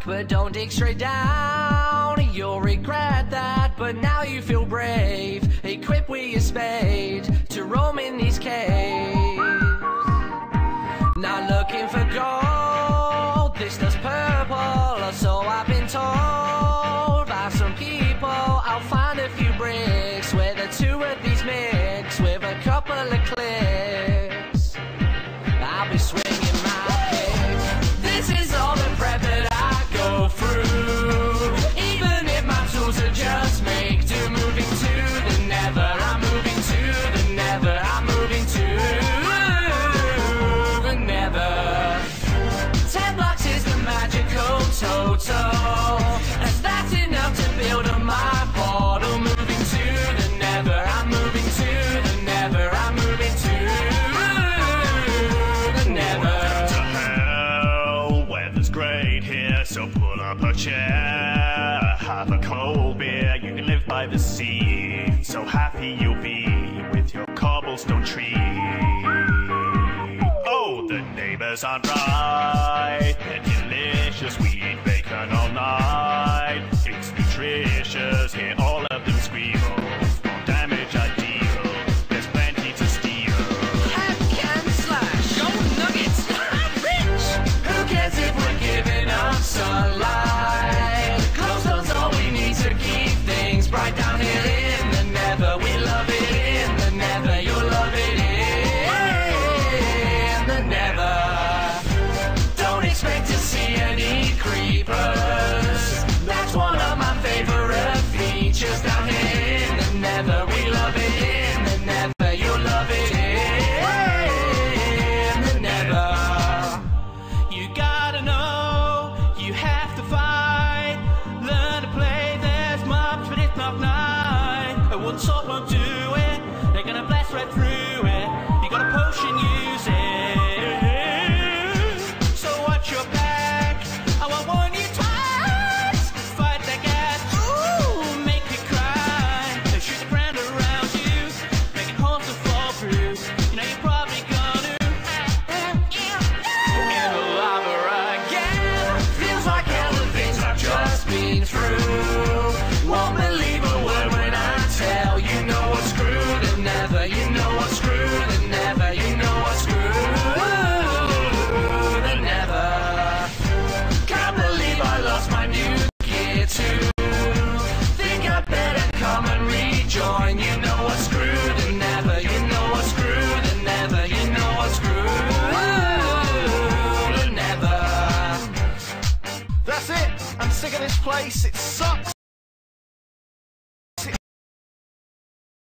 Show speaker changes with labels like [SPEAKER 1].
[SPEAKER 1] but don't dig straight down. You'll regret that, but now you feel brave, equipped with your spade to roam in these caves. Not looking for gold, this does purple, or so I've been told by some people. I'll find a few bricks where the two of these mix with a couple of clicks. I'll be swinging my pick. This is all the prep that I go through. Even if my tools are just make do, moving to the never. I'm moving to the never. I'm moving to the never. 10 blocks is the magical total, as that's enough to build on my portal. Moving to the never. I'm moving to the never. I'm moving to the never.
[SPEAKER 2] To hell, weather's great here, so pull up a chair, have a cold beer. You can live by the sea, so happy you'll be with your cobblestone tree. Oh, the neighbors aren't right, they're delicious. We eat bacon all night, it's nutritious. Hear all of them squeal, more damage I deal, there's plenty to steal.
[SPEAKER 1] Hack and slash, gold nuggets, rich. Who cares if we're giving up sunlight? Cobblestone's all we need to keep things bright down here in the nether. We love it in the nether. You'll love it in the nether. Don't expect to see any creepers. That's one of my favorite features down here in the nether. We love it in the nether. You'll love it in the nether. You gotta know, you have to fight. Learn to play, there's mobs, but it's not night. A wood sword won't do it, they're gonna blast right through it. You got a potion, use it. So watch your back, I won't warn you twice. Fight that gas, ooh, make you cry. They shoot the ground around you, making holes to fall through. You know you're probably gonna in the lava again. Feels like all the things I've just been through. Won't believe a word when I tell you. Know what's screwed and never. You know what's screwed and never. You know what's screwed and never. Can't believe I lost my new gear too. Think I better come and rejoin. You know what's screwed and never. You know what's screwed and never. You know what's screwed and never.
[SPEAKER 3] That's it. I'm sick of this place. It sucks.